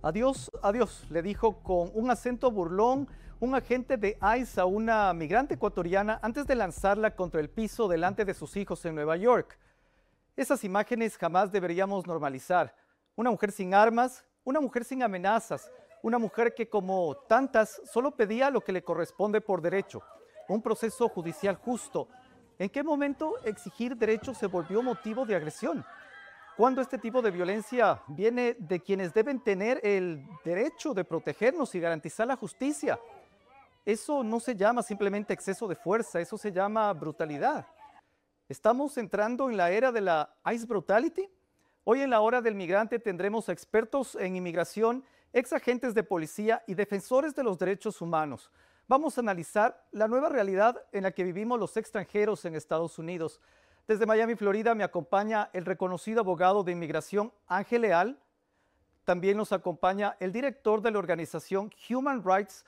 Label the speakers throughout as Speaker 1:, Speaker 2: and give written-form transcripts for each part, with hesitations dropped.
Speaker 1: Adiós, adiós, le dijo con un acento burlón un agente de ICE a una migrante ecuatoriana antes de lanzarla contra el piso delante de sus hijos en Nueva York. Esas imágenes jamás deberíamos normalizar. Una mujer sin armas, una mujer sin amenazas, una mujer que como tantas solo pedía lo que le corresponde por derecho, un proceso judicial justo. ¿En qué momento exigir derechos se volvió motivo de agresión? Cuando este tipo de violencia viene de quienes deben tener el derecho de protegernos y garantizar la justicia. Eso no se llama simplemente exceso de fuerza, eso se llama brutalidad. ¿Estamos entrando en la era de la ICE brutality? Hoy en la hora del migrante tendremos a expertos en inmigración, ex agentes de policía y defensores de los derechos humanos. Vamos a analizar la nueva realidad en la que vivimos los extranjeros en Estados Unidos. Desde Miami, Florida, me acompaña el reconocido abogado de inmigración Ángel Leal. También nos acompaña el director de la organización Human Rights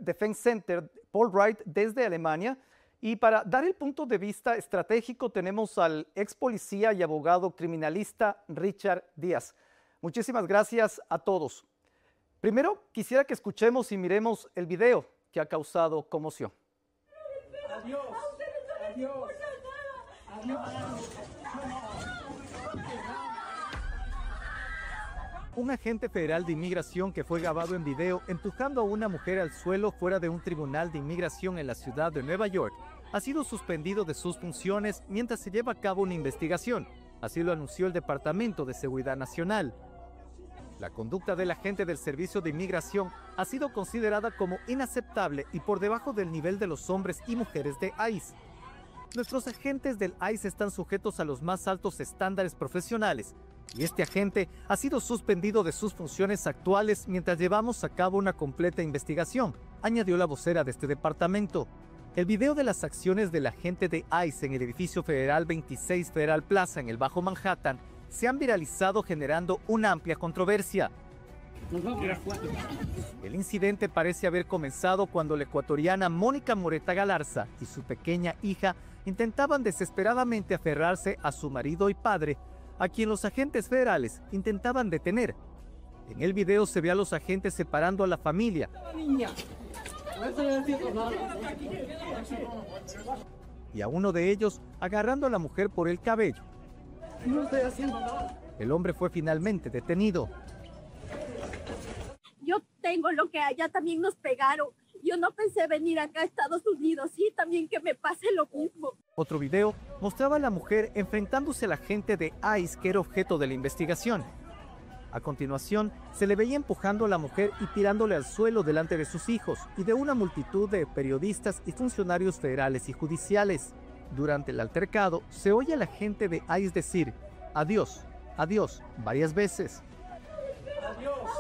Speaker 1: Defense Center, Paul Wright, desde Alemania. Y para dar el punto de vista estratégico tenemos al ex policía y abogado criminalista Richard Díaz. Muchísimas gracias a todos. Primero, quisiera que escuchemos y miremos el video que ha causado conmoción.
Speaker 2: Adiós, adiós.
Speaker 1: Un agente federal de inmigración que fue grabado en video empujando a una mujer al suelo fuera de un tribunal de inmigración en la ciudad de Nueva York ha sido suspendido de sus funciones mientras se lleva a cabo una investigación. Así lo anunció el Departamento de Seguridad Nacional. La conducta del agente del Servicio de Inmigración ha sido considerada como inaceptable y por debajo del nivel de los hombres y mujeres de ICE. Nuestros agentes del ICE están sujetos a los más altos estándares profesionales y este agente ha sido suspendido de sus funciones actuales mientras llevamos a cabo una completa investigación, añadió la vocera de este departamento. El video de las acciones del agente de ICE en el edificio federal 26 Federal Plaza en el Bajo Manhattan se han viralizado generando una amplia controversia. El incidente parece haber comenzado cuando la ecuatoriana Mónica Moreta Galarza y su pequeña hija intentaban desesperadamente aferrarse a su marido y padre, a quien los agentes federales intentaban detener. En el video se ve a los agentes separando a la familia. Y a uno de ellos agarrando a la mujer por el cabello.
Speaker 2: No estoy haciendo nada.
Speaker 1: El hombre fue finalmente detenido.
Speaker 3: Yo tengo lo que allá también nos pegaron. Yo no pensé venir acá a Estados Unidos y también que me pase lo mismo.
Speaker 1: Otro video mostraba a la mujer enfrentándose al agente de ICE que era objeto de la investigación. A continuación, se le veía empujando a la mujer y tirándole al suelo delante de sus hijos y de una multitud de periodistas y funcionarios federales y judiciales. Durante el altercado, se oye al agente de ICE decir adiós, adiós, varias veces.
Speaker 2: Adiós,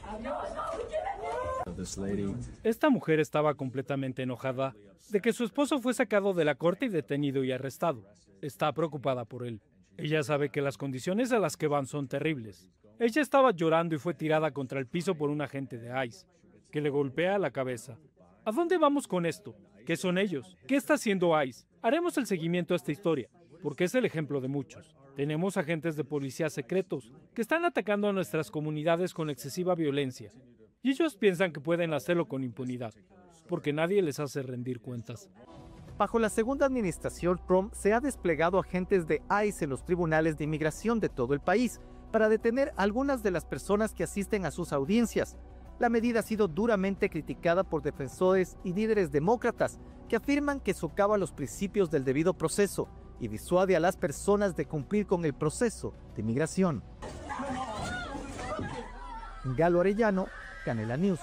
Speaker 2: adiós, adiós.
Speaker 4: Esta mujer estaba completamente enojada de que su esposo fue sacado de la corte y detenido y arrestado. Está preocupada por él. Ella sabe que las condiciones a las que van son terribles. Ella estaba llorando y fue tirada contra el piso por un agente de ICE, que le golpea la cabeza. ¿A dónde vamos con esto? ¿Qué son ellos? ¿Qué está haciendo ICE? Haremos el seguimiento a esta historia, porque es el ejemplo de muchos. Tenemos agentes de policía secretos que están atacando a nuestras comunidades con excesiva violencia. Y ellos piensan que pueden hacerlo con impunidad, porque nadie les hace rendir cuentas.
Speaker 1: Bajo la segunda administración Trump se ha desplegado agentes de ICE en los tribunales de inmigración de todo el país para detener a algunas de las personas que asisten a sus audiencias. La medida ha sido duramente criticada por defensores y líderes demócratas que afirman que socava los principios del debido proceso y disuade a las personas de cumplir con el proceso de inmigración. Galo Arellano, Canela News.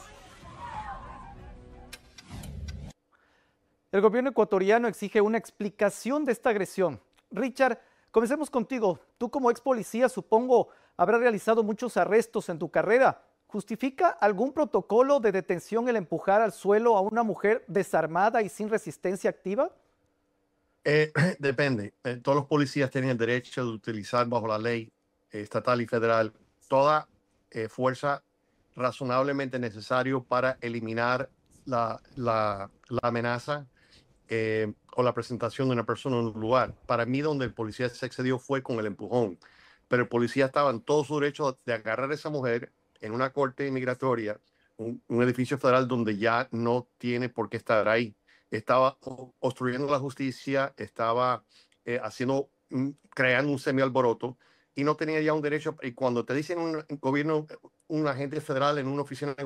Speaker 1: El gobierno ecuatoriano exige una explicación de esta agresión. Richard, comencemos contigo. Tú como ex policía, supongo, habrás realizado muchos arrestos en tu carrera. ¿Justifica algún protocolo de detención el empujar al suelo a una mujer desarmada y sin resistencia activa?
Speaker 5: Depende. Todos los policías tienen el derecho de utilizar bajo la ley estatal y federal toda fuerza razonablemente necesario para eliminar la amenaza o la presentación de una persona en un lugar. Para mí, donde el policía se excedió fue con el empujón. pero el policía estaba en todo su derecho de agarrar a esa mujer en una corte migratoria, un edificio federal donde ya no tiene por qué estar ahí. Estaba obstruyendo la justicia, estaba creando un semi-alboroto y no tenía ya un derecho. Y cuando te dicen un gobierno, un agente federal en una oficina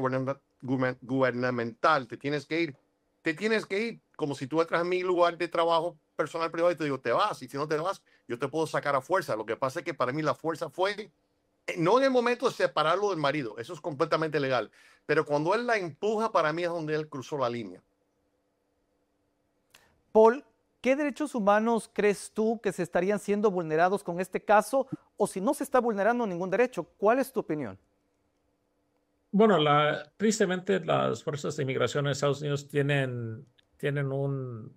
Speaker 5: gubernamental, te tienes que ir como si tú entras a mi lugar de trabajo personal privado y te digo, te vas, y si no te vas, yo te puedo sacar a fuerza. Lo que pasa es que para mí la fuerza fue, no en el momento de separarlo del marido, eso es completamente legal, pero cuando él la empuja, para mí es donde él cruzó la línea.
Speaker 1: Paul, ¿qué derechos humanos crees tú que se estarían siendo vulnerados con este caso? O si no se está vulnerando ningún derecho, ¿cuál es tu opinión?
Speaker 6: Bueno, tristemente las fuerzas de inmigración en Estados Unidos tienen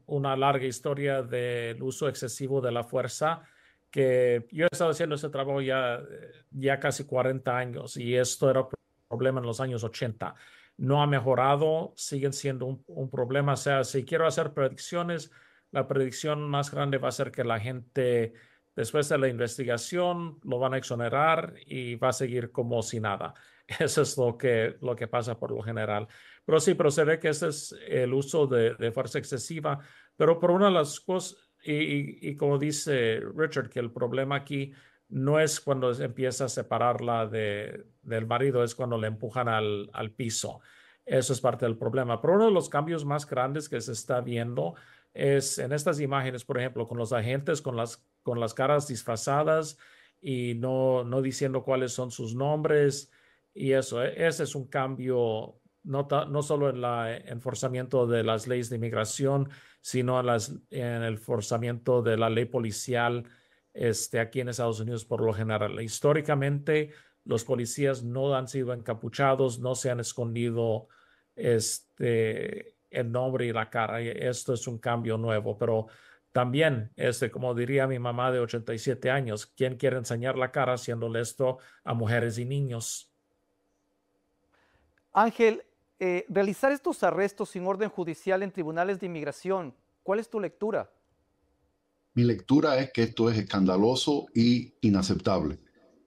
Speaker 6: una larga historia del uso excesivo de la fuerza, que yo he estado haciendo ese trabajo ya casi 40 años y esto era un problema en los años 80. No ha mejorado, siguen siendo un problema. O sea, si quiero hacer predicciones, la predicción más grande va a ser que la gente, después de la investigación, lo van a exonerar y va a seguir como si nada. Eso es lo que pasa por lo general. Pero sí, pero se ve que ese es el uso de fuerza excesiva. Pero por una de las cosas, y como dice Richard, que el problema aquí no es cuando empieza a separarla del marido, es cuando le empujan al piso. Eso es parte del problema. Pero uno de los cambios más grandes que se está viendo es en estas imágenes, por ejemplo, con los agentes con las caras disfrazadas y no diciendo cuáles son sus nombres. Y ese es un cambio no solo en el enforzamiento de las leyes de inmigración, sino en el forzamiento de la ley policial aquí en Estados Unidos por lo general. Históricamente, los policías no han sido encapuchados, no se han escondido el nombre y la cara. Y esto es un cambio nuevo, pero también, como diría mi mamá de 87 años, ¿quién quiere enseñar la cara haciéndole esto a mujeres y niños?
Speaker 1: Ángel, realizar estos arrestos sin orden judicial en tribunales de inmigración, ¿cuál es tu lectura?
Speaker 7: Mi lectura es que esto es escandaloso y inaceptable.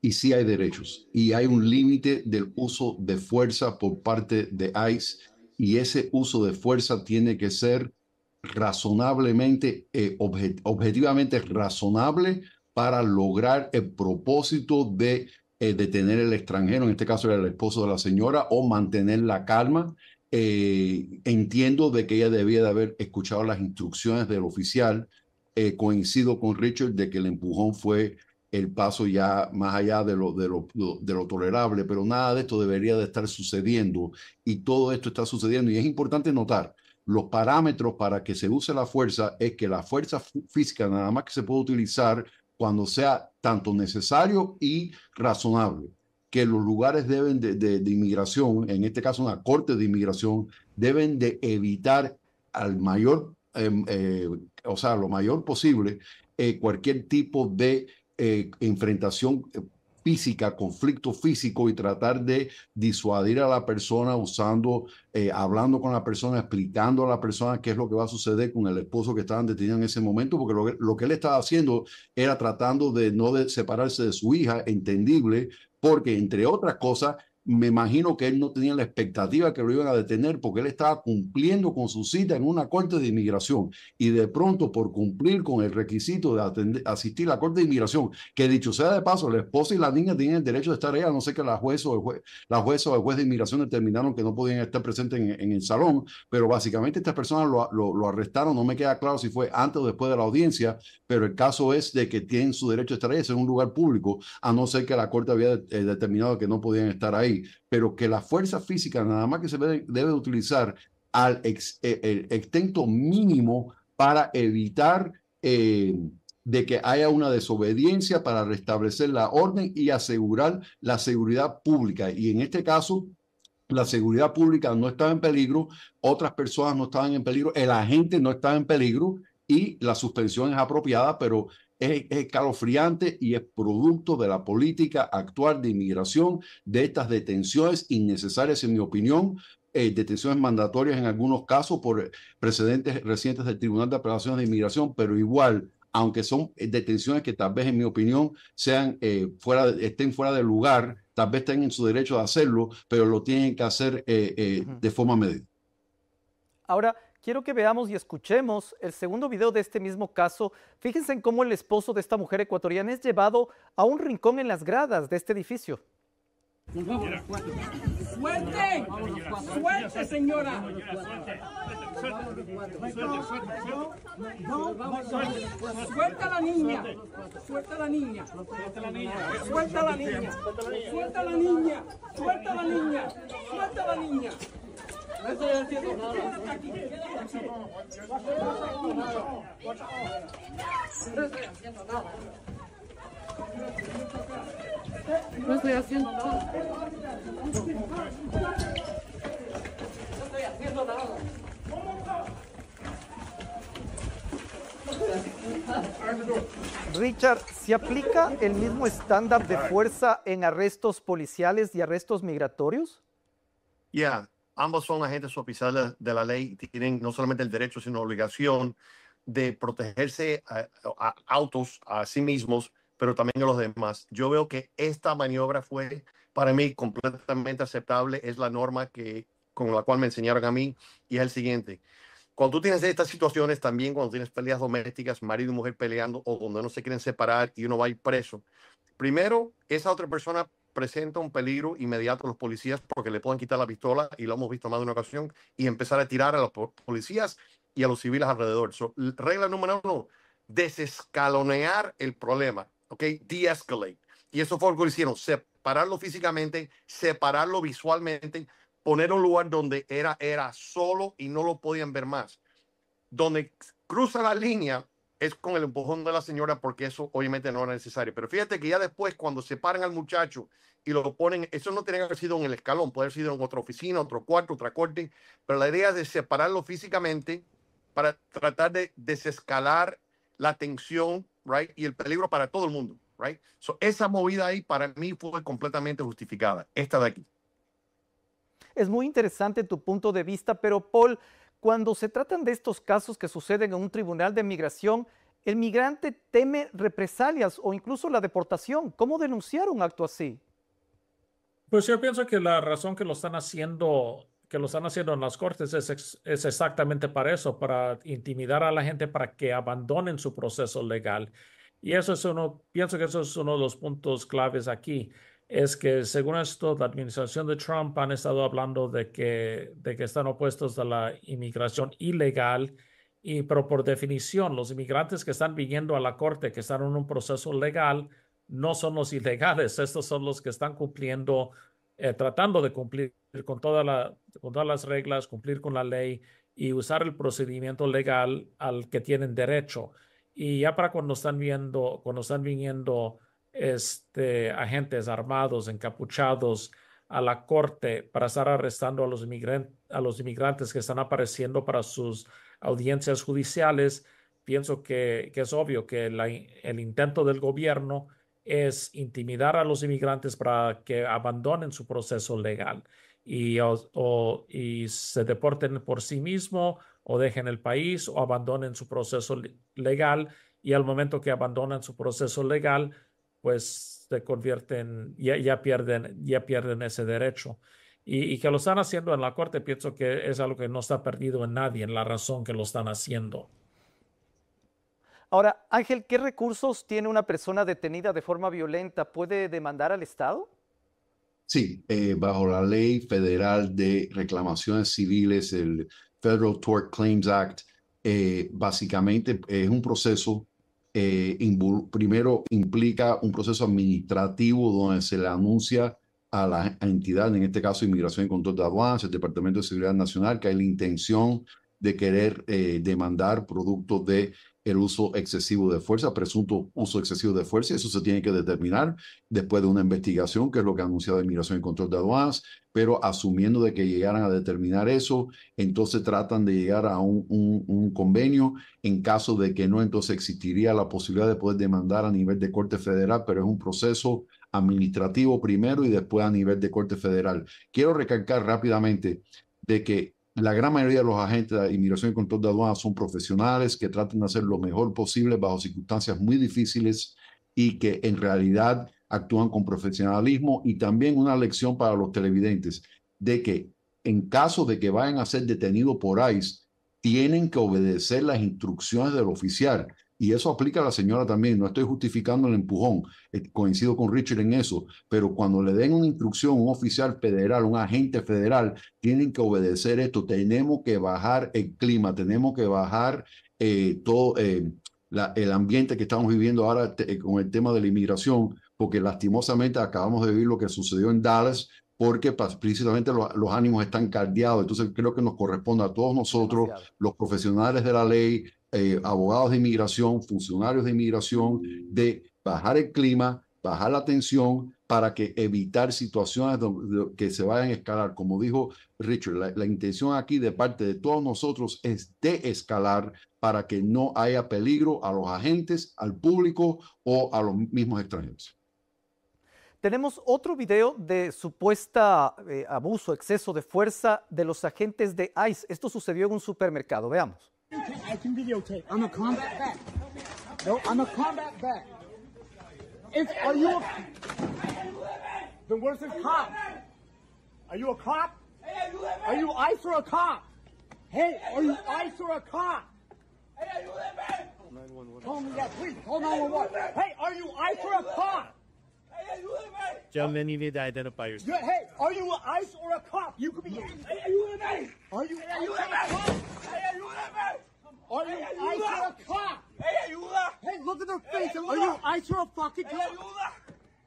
Speaker 7: Y sí hay derechos. Y hay un límite del uso de fuerza por parte de ICE. Y ese uso de fuerza tiene que ser razonablemente, objetivamente razonable para lograr el propósito de detener el extranjero, en este caso era el esposo de la señora, o mantener la calma. Entiendo de que ella debía de haber escuchado las instrucciones del oficial. Coincido con Richard de que el empujón fue el paso ya más allá de lo tolerable, pero nada de esto debería de estar sucediendo y todo esto está sucediendo. Y es importante notar, los parámetros para que se use la fuerza es que la fuerza física nada más que se puede utilizar cuando sea tanto necesario y razonable, que los lugares de inmigración, en este caso una corte de inmigración, deben de evitar al mayor, lo mayor posible cualquier tipo de enfrentación física, conflicto físico y tratar de disuadir a la persona hablando con la persona, explicando a la persona qué es lo que va a suceder con el esposo que estaban detenidos en ese momento, porque lo que él estaba haciendo era tratando de no separarse de su hija, entendible, porque entre otras cosas, me imagino que él no tenía la expectativa que lo iban a detener porque él estaba cumpliendo con su cita en una corte de inmigración y de pronto por cumplir con el requisito de asistir a la corte de inmigración, que dicho sea de paso, la esposa y la niña tienen el derecho de estar allá, no sé que la jueza o el juez de inmigración determinaron que no podían estar presentes en el salón, pero básicamente estas personas lo arrestaron, no me queda claro si fue antes o después de la audiencia, pero el caso es de que tienen su derecho de estar ahí, es en un lugar público, a no ser que la corte había determinado que no podían estar ahí. Pero que la fuerza física nada más que se debe utilizar al el extento mínimo para evitar de que haya una desobediencia, para restablecer la orden y asegurar la seguridad pública. Y en este caso, la seguridad pública no estaba en peligro, otras personas no estaban en peligro, el agente no estaba en peligro y la suspensión es apropiada, pero es escalofriante y es producto de la política actual de inmigración, de estas detenciones innecesarias, en mi opinión, detenciones mandatorias en algunos casos por precedentes recientes del Tribunal de Apelaciones de Inmigración, pero igual aunque son detenciones que tal vez, en mi opinión, sean, estén fuera de lugar, tal vez estén en su derecho de hacerlo, pero lo tienen que hacer de forma medida.
Speaker 1: Ahora, quiero que veamos y escuchemos el segundo video de este mismo caso. Fíjense en cómo el esposo de esta mujer ecuatoriana es llevado a un rincón en las gradas de este edificio.
Speaker 2: ¡Suelte! ¡Suelte, señora! ¡Suelta a la niña! ¡Suelta a la niña! ¡Suelta a la niña! ¡Suelta a la niña! ¡Suelta a la niña! ¡Suelta a la niña! ¡Suelta a la niña! No estoy haciendo nada. No estoy haciendo nada.
Speaker 1: Richard, ¿se aplica el mismo estándar de fuerza en arrestos policiales y arrestos migratorios?
Speaker 5: Ambos son agentes oficiales de la ley, tienen no solamente el derecho, sino la obligación de protegerse a autos, a sí mismos, pero también a los demás. Yo veo que esta maniobra fue para mí completamente aceptable, es la norma con la cual me enseñaron a mí, y es el siguiente. Cuando tú tienes estas situaciones, también cuando tienes peleas domésticas, marido y mujer peleando, o donde no se quieren separar y uno va a ir preso, primero, esa otra persona presenta un peligro inmediato a los policías porque le pueden quitar la pistola, y lo hemos visto más de una ocasión, y empezar a tirar a los policías y a los civiles alrededor. Regla número 1, desescalonear el problema, ¿ok? De-escalate. Y eso fue lo que hicieron, separarlo físicamente, separarlo visualmente, poner un lugar donde era solo y no lo podían ver más. Donde cruza la línea es con el empujón de la señora, porque eso obviamente no era necesario. Pero fíjate que ya después, cuando separan al muchacho y lo ponen, eso no tenía que haber sido en el escalón, puede haber sido en otra oficina, otro cuarto, otra corte, pero la idea es de separarlo físicamente para tratar de desescalar la tensión, right, y el peligro para todo el mundo, right. Esa movida ahí para mí fue completamente justificada, esta de aquí.
Speaker 1: Es muy interesante tu punto de vista, pero Paul, cuando se tratan de estos casos que suceden en un tribunal de migración, el migrante teme represalias o incluso la deportación. ¿Cómo denunciar un acto así?
Speaker 6: Pues yo pienso que la razón que lo están haciendo en las cortes es exactamente para eso, para intimidar a la gente para que abandonen su proceso legal. Y pienso que eso es uno de los puntos claves aquí. Es que según esto, la administración de Trump han estado hablando de que están opuestos a la inmigración ilegal, pero por definición, los inmigrantes que están viniendo a la corte, que están en un proceso legal, no son los ilegales. Estos son los que están cumpliendo, tratando de cumplir con todas las reglas, cumplir con la ley y usar el procedimiento legal al que tienen derecho. Y ya para cuando están viniendo agentes armados, encapuchados a la corte para estar arrestando a los inmigrantes que están apareciendo para sus audiencias judiciales, pienso que es obvio que el intento del gobierno es intimidar a los inmigrantes para que abandonen su proceso legal y se deporten por sí mismos o dejen el país o abandonen su proceso legal, y al momento que abandonan su proceso legal, pues se convierten, ya pierden ese derecho. Y que lo están haciendo en la corte, pienso que es algo que no está perdido en nadie, en la razón que lo están haciendo.
Speaker 1: Ahora, Ángel, ¿qué recursos tiene una persona detenida de forma violenta? ¿Puede demandar al Estado?
Speaker 7: Sí, bajo la ley federal de reclamaciones civiles, el Federal Tort Claims Act, básicamente es un proceso, primero implica un proceso administrativo donde se le anuncia a la entidad, en este caso Inmigración y Control de Aduanas, el Departamento de Seguridad Nacional, que hay la intención de querer demandar producto de el uso excesivo de fuerza, presunto uso excesivo de fuerza. Eso se tiene que determinar después de una investigación, que es lo que ha anunciado Inmigración y Control de Aduanas, pero asumiendo de que llegaran a determinar eso, entonces tratan de llegar a un convenio. En caso de que no, entonces existiría la posibilidad de poder demandar a nivel de Corte Federal, pero es un proceso administrativo primero y después a nivel de Corte Federal. Quiero recalcar rápidamente de que La gran mayoría de los agentes de inmigración y control de aduanas son profesionales que tratan de hacer lo mejor posible bajo circunstancias muy difíciles y que en realidad actúan con profesionalismo. Y también una lección para los televidentes de que en caso de que vayan a ser detenidos por ICE, tienen que obedecer las instrucciones del oficial. Y eso aplica a la señora también. No estoy justificando el empujón. Coincido con Richard en eso. Pero cuando le den una instrucción a un oficial federal, un agente federal, tienen que obedecer esto. Tenemos que bajar el clima. Tenemos que bajar todo el ambiente que estamos viviendo ahora con el tema de la inmigración. Porque lastimosamente acabamos de vivir lo que sucedió en Dallas, porque precisamente los ánimos están caldeados. Entonces creo que nos corresponde a todos nosotros, los profesionales de la ley, abogados de inmigración, funcionarios de inmigración, de bajar el clima, bajar la tensión para que evitar situaciones que se vayan a escalar. Como dijo Richard, la intención aquí de parte de todos nosotros es de-escalar para que no haya peligro a los agentes, al público o a los mismos extranjeros.
Speaker 1: Tenemos otro video de supuesta abuso, exceso de fuerza de los agentes de ICE. Esto sucedió en un supermercado. Veamos.
Speaker 2: I can videotape. I'm a combat vet. No, I'm a combat vet. Are you a... Then where's this cop? Are you a cop? Are you ICE or a cop? Hey, are you ICE or a cop? Tell me that, please. Call 911. Hey, are you ICE or a cop?
Speaker 8: Gentlemen, you need to identify yourself.
Speaker 2: Hey, are you ICE or a cop? You could be. Are you ICE or a cop? Are you ICE or a cop? Hey, look at their face. Are you ICE or a fucking cop?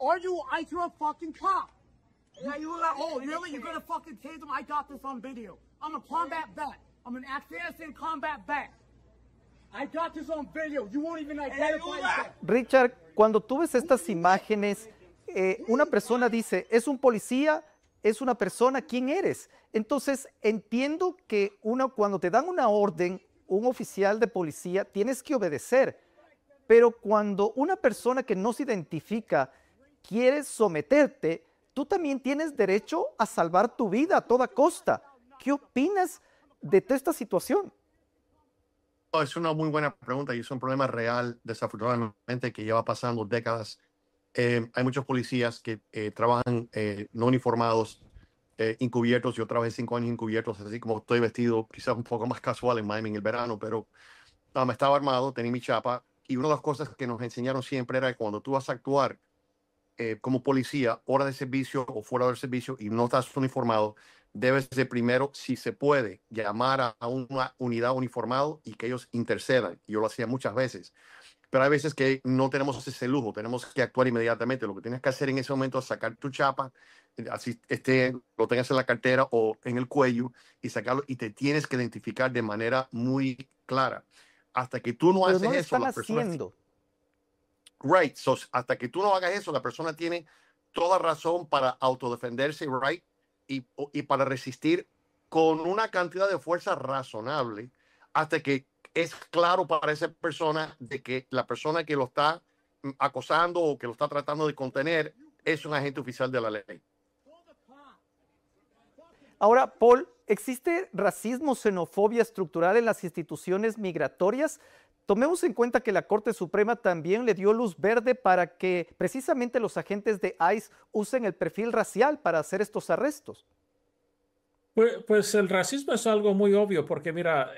Speaker 2: Are you ICE or a fucking cop? Oh, really? You're gonna fucking tase them? I got this on video. I'm a combat vet. I'm an Afghanistan combat vet. I got this on video. You won't even identify yourself.
Speaker 1: Richard, cuando tú ves estas imágenes, una persona dice, es un policía, es una persona, ¿quién eres? Entonces, entiendo que cuando te dan una orden, un oficial de policía, tienes que obedecer. Pero cuando una persona que no se identifica quiere someterte, tú también tienes derecho a salvar tu vida a toda costa. ¿Qué opinas de toda esta situación?
Speaker 5: Es una muy buena pregunta y es un problema real, desafortunadamente, que lleva pasando décadas. Hay muchos policías que trabajan no uniformados, encubiertos. Yo trabajé 5 años encubiertos, así como estoy vestido, quizás un poco más casual en Miami en el verano, pero me estaba armado, tenía mi chapa. Y una de las cosas que nos enseñaron siempre era que cuando tú vas a actuar como policía, hora de servicio o fuera del servicio, y no estás uniformado, debes de primero, si se puede, llamar a una unidad uniformado y que ellos intercedan. Yo lo hacía muchas veces, pero hay veces que no tenemos ese lujo, tenemos que actuar inmediatamente. Lo que tienes que hacer en ese momento es sacar tu chapa, así lo tengas en la cartera o en el cuello, y sacarlo, y te tienes que identificar de manera muy clara. Hasta que tú no haces eso, la persona... Right, so, hasta que tú no hagas eso, la persona tiene toda razón para autodefenderse, right, y para resistir con una cantidad de fuerza razonable, hasta que es claro para esa persona de que la persona que lo está acosando o que lo está tratando de contener es un agente oficial de la ley.
Speaker 1: Ahora, Paul, ¿existe racismo, xenofobia estructural en las instituciones migratorias? Tomemos en cuenta que la Corte Suprema también le dio luz verde para que precisamente los agentes de ICE usen el perfil racial para hacer estos arrestos.
Speaker 6: Pues el racismo es algo muy obvio, porque mira,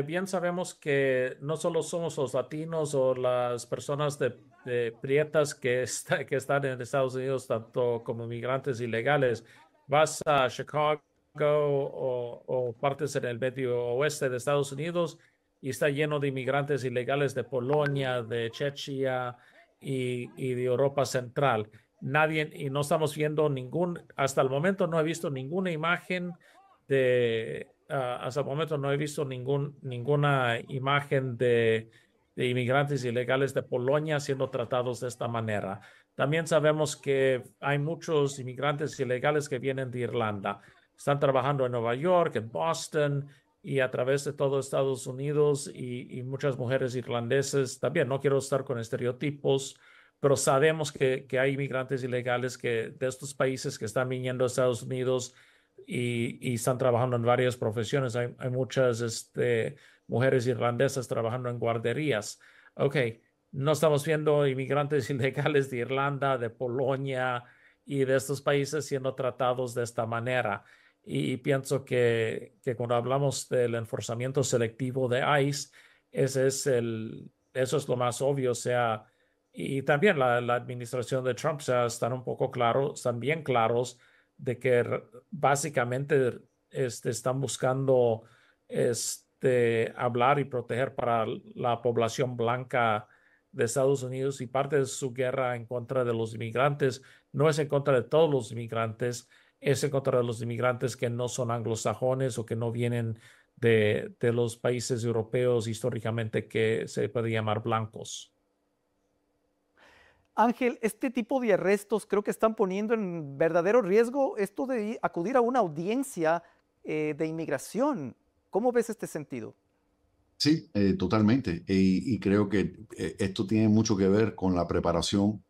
Speaker 6: bien sabemos que no solo somos los latinos o las personas de prietas que están en Estados Unidos, tanto como migrantes ilegales. Vas a Chicago o partes en el medio oeste de Estados Unidos y está lleno de inmigrantes ilegales de Polonia, de Chechnya y de Europa Central. Y no estamos viendo hasta el momento no he visto ninguna imagen hasta el momento no he visto ninguna imagen de inmigrantes ilegales de Polonia siendo tratados de esta manera. También sabemos que hay muchos inmigrantes ilegales que vienen de Irlanda. Están trabajando en Nueva York, en Boston y a través de todo Estados Unidos y muchas mujeres irlandeses. También no quiero estar con estereotipos, pero sabemos que hay inmigrantes ilegales de estos países que están viniendo a Estados Unidos y están trabajando en varias profesiones. Hay muchas mujeres irlandesas trabajando en guarderías. Ok, no estamos viendo inmigrantes ilegales de Irlanda, de Polonia y de estos países siendo tratados de esta manera. Y pienso que cuando hablamos del enforzamiento selectivo de ICE, eso es lo más obvio. O sea, y también la administración de Trump están un poco claros, están bien claros de que básicamente están buscando hablar y proteger para la población blanca de Estados Unidos, y parte de su guerra en contra de los inmigrantes no es en contra de todos los inmigrantes, es en contra de los inmigrantes que no son anglosajones o que no vienen de los países europeos históricamente que se puede llamar blancos.
Speaker 1: Ángel, este tipo de arrestos creo que están poniendo en verdadero riesgo esto de acudir a una audiencia de inmigración. ¿Cómo ves este sentido?
Speaker 7: Sí, totalmente. Y creo que esto tiene mucho que ver con la preparación,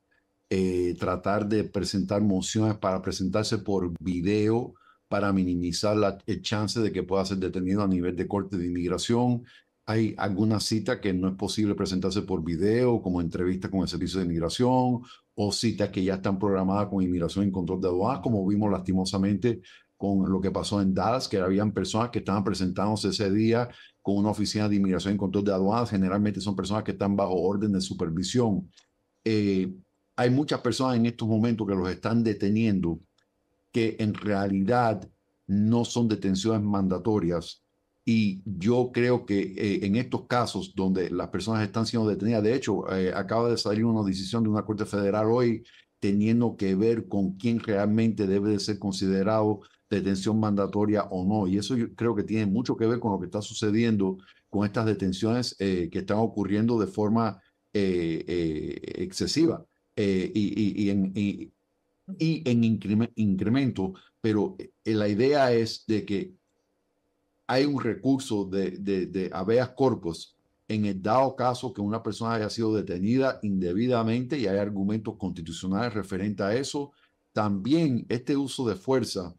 Speaker 7: tratar de presentar mociones para presentarse por video, para minimizar el chance de que pueda ser detenido a nivel de corte de inmigración. Hay algunas citas que no es posible presentarse por video, como entrevistas con el Servicio de Inmigración, o citas que ya están programadas con Inmigración y Control de Aduanas, como vimos lastimosamente con lo que pasó en Dallas, que habían personas que estaban presentándose ese día con una oficina de Inmigración y Control de Aduanas. Generalmente son personas que están bajo orden de supervisión. Hay muchas personas en estos momentos que los están deteniendo, que en realidad no son detenciones mandatorias. Y yo creo que en estos casos donde las personas están siendo detenidas, de hecho, acaba de salir una decisión de una Corte Federal hoy teniendo que ver con quién realmente debe de ser considerado detención mandatoria o no. Y eso yo creo que tiene mucho que ver con lo que está sucediendo con estas detenciones que están ocurriendo de forma excesiva y en incremento. Pero la idea es de que hay un recurso de habeas corpus en el dado caso que una persona haya sido detenida indebidamente y hay argumentos constitucionales referentes a eso. También este uso de fuerza,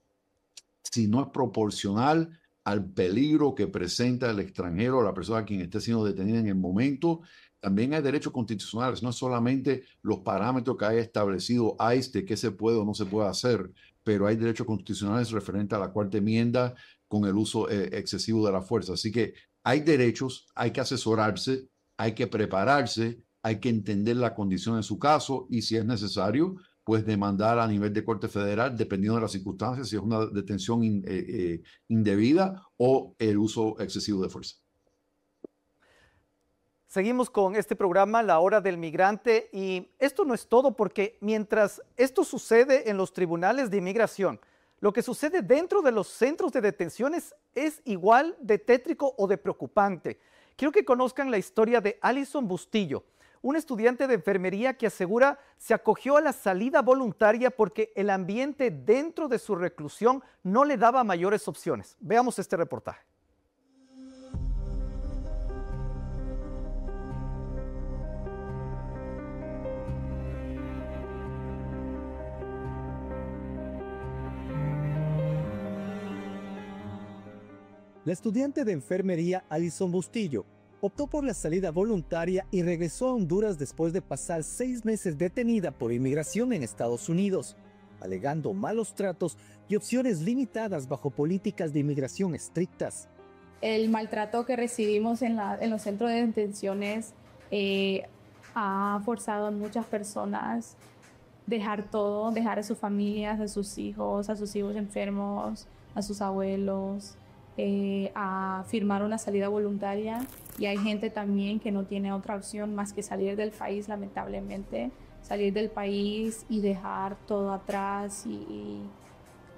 Speaker 7: si no es proporcional al peligro que presenta el extranjero o la persona a quien esté siendo detenida en el momento, también hay derechos constitucionales, no solamente los parámetros que haya establecido ICE de qué se puede o no se puede hacer, pero hay derechos constitucionales referentes a la cuarta enmienda con el uso excesivo de la fuerza. Así que hay derechos, hay que asesorarse, hay que prepararse, hay que entender la condición de su caso y si es necesario, pues demandar a nivel de Corte Federal, dependiendo de las circunstancias, si es una detención indebida o el uso excesivo de fuerza.
Speaker 1: Seguimos con este programa, La Hora del Migrante, y esto no es todo porque mientras esto sucede en los tribunales de inmigración, lo que sucede dentro de los centros de detenciones es igual de tétrico o de preocupante. Quiero que conozcan la historia de Alison Bustillo, una estudiante de enfermería que asegura se acogió a la salida voluntaria porque el ambiente dentro de su reclusión no le daba mayores opciones. Veamos este reportaje.
Speaker 9: La estudiante de enfermería Alison Bustillo optó por la salida voluntaria y regresó a Honduras después de pasar 6 meses detenida por inmigración en Estados Unidos, alegando malos tratos y opciones limitadas bajo políticas de inmigración estrictas.
Speaker 10: El maltrato que recibimos en los centros de detenciones ha forzado a muchas personas dejar todo, dejar a sus familias, a sus hijos enfermos, a sus abuelos, a firmar una salida voluntaria, y hay gente también que no tiene otra opción más que salir del país, lamentablemente, salir del país y dejar todo atrás y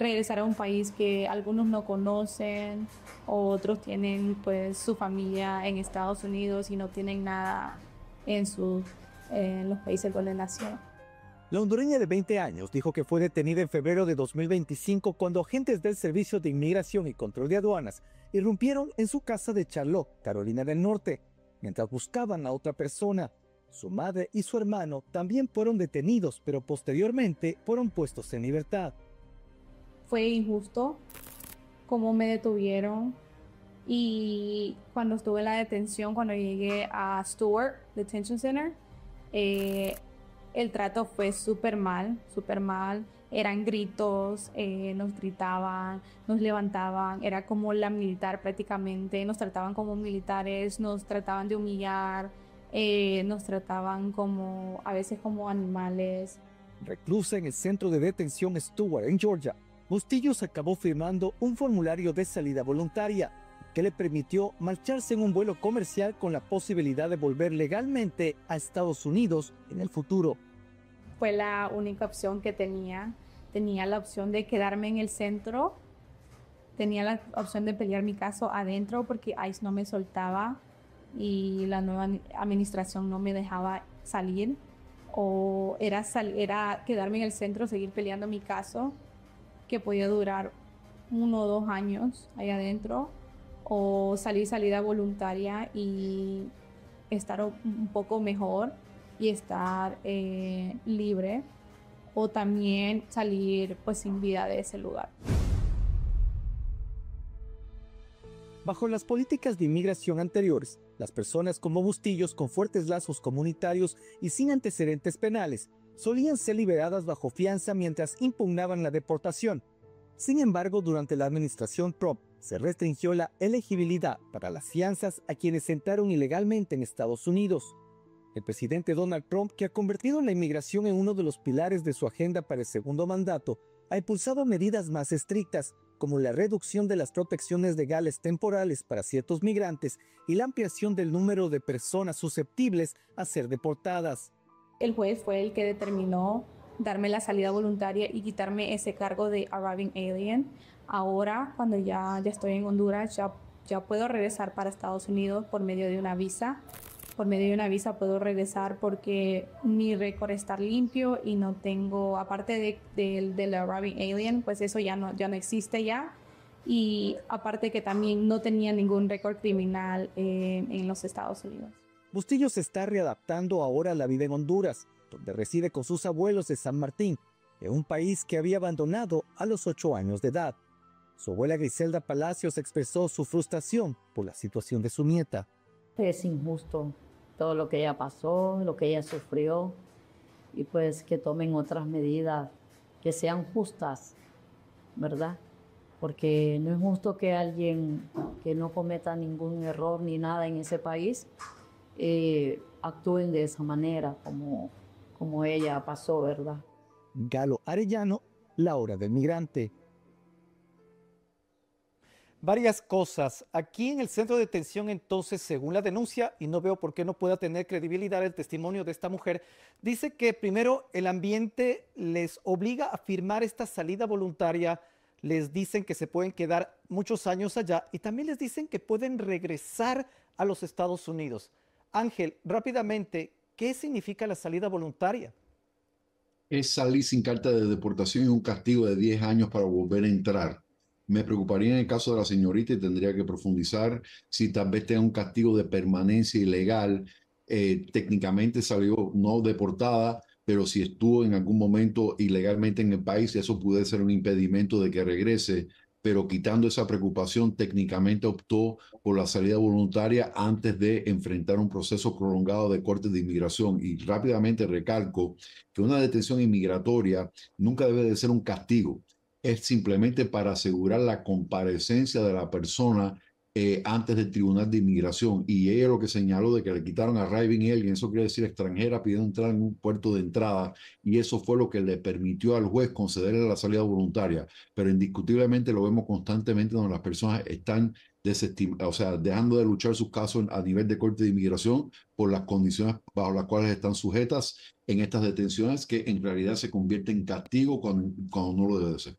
Speaker 10: regresar a un país que algunos no conocen, o otros tienen pues su familia en Estados Unidos y no tienen nada en los países donde nació.
Speaker 9: La hondureña de 20 años dijo que fue detenida en febrero de 2025 cuando agentes del Servicio de Inmigración y Control de Aduanas irrumpieron en su casa de Charlotte, Carolina del Norte, mientras buscaban a otra persona. Su madre y su hermano también fueron detenidos, pero posteriormente fueron puestos en libertad.
Speaker 10: Fue injusto cómo me detuvieron. Y cuando estuve en la detención, cuando llegué a Stewart Detention Center, el trato fue súper mal, súper mal. Eran gritos, nos gritaban, nos levantaban, era como la militar prácticamente, nos trataban como militares, nos trataban de humillar, nos trataban como, a veces como animales.
Speaker 9: Reclusa en el centro de detención Stewart en Georgia, Bustillos acabó firmando un formulario de salida voluntaria que le permitió marcharse en un vuelo comercial con la posibilidad de volver legalmente a Estados Unidos en el futuro.
Speaker 10: Fue la única opción que tenía. Tenía la opción de quedarme en el centro, tenía la opción de pelear mi caso adentro porque ICE no me soltaba y la nueva administración no me dejaba salir. O era quedarme en el centro, seguir peleando mi caso, que podía durar 1 o 2 años ahí adentro, o salida voluntaria y estar un poco mejor y estar libre, o también salir pues sin vida de ese lugar.
Speaker 9: Bajo las políticas de inmigración anteriores, las personas como Bustillos con fuertes lazos comunitarios y sin antecedentes penales solían ser liberadas bajo fianza mientras impugnaban la deportación. Sin embargo, durante la administración Trump se restringió la elegibilidad para las fianzas a quienes entraron ilegalmente en Estados Unidos. El presidente Donald Trump, que ha convertido la inmigración en uno de los pilares de su agenda para el segundo mandato, ha impulsado medidas más estrictas, como la reducción de las protecciones legales temporales para ciertos migrantes y la ampliación del número de personas susceptibles a ser deportadas.
Speaker 10: El juez fue el que determinó darme la salida voluntaria y quitarme ese cargo de arriving alien. Ahora, cuando ya estoy en Honduras, ya puedo regresar para Estados Unidos por medio de una visa. Por medio de una visa puedo regresar porque mi récord está limpio y no tengo, aparte del arriving alien, pues eso ya no existe ya. Y aparte que también no tenía ningún récord criminal en los Estados Unidos.
Speaker 9: Bustillos se está readaptando ahora a la vida en Honduras, donde reside con sus abuelos de San Martín, en un país que había abandonado a los 8 años de edad. Su abuela Griselda Palacios expresó su frustración por la situación de su nieta.
Speaker 11: Es injusto todo lo que ella pasó, lo que ella sufrió, y pues que tomen otras medidas que sean justas, ¿verdad? Porque no es justo que alguien que no cometa ningún error ni nada en ese país actúen de esa manera como ella pasó, ¿verdad?
Speaker 9: Galo Arellano, La Hora del Migrante.
Speaker 1: Varias cosas. Aquí en el centro de detención, entonces, según la denuncia, y no veo por qué no pueda tener credibilidad el testimonio de esta mujer, dice que primero el ambiente les obliga a firmar esta salida voluntaria, les dicen que se pueden quedar muchos años allá y también les dicen que pueden regresar a los Estados Unidos. Ángel, rápidamente, ¿qué significa la salida voluntaria?
Speaker 7: Es salir sin carta de deportación y un castigo de 10 años para volver a entrar. Me preocuparía en el caso de la señorita y tendría que profundizar si tal vez tenga un castigo de permanencia ilegal. Técnicamente salió no deportada, pero si estuvo en algún momento ilegalmente en el país, eso puede ser un impedimento de que regrese. Pero quitando esa preocupación, técnicamente optó por la salida voluntaria antes de enfrentar un proceso prolongado de corte de inmigración. Y rápidamente recalco que una detención inmigratoria nunca debe de ser un castigo. Es simplemente para asegurar la comparecencia de la persona antes del Tribunal de Inmigración. Y ella lo que señaló de que le quitaron arriving alien, eso quiere decir extranjera pidiendo entrar en un puerto de entrada, y eso fue lo que le permitió al juez concederle la salida voluntaria. Pero indiscutiblemente lo vemos constantemente donde las personas están dejando de luchar sus casos a nivel de corte de inmigración por las condiciones bajo las cuales están sujetas en estas detenciones, que en realidad se convierten en castigo cuando no lo debe de ser.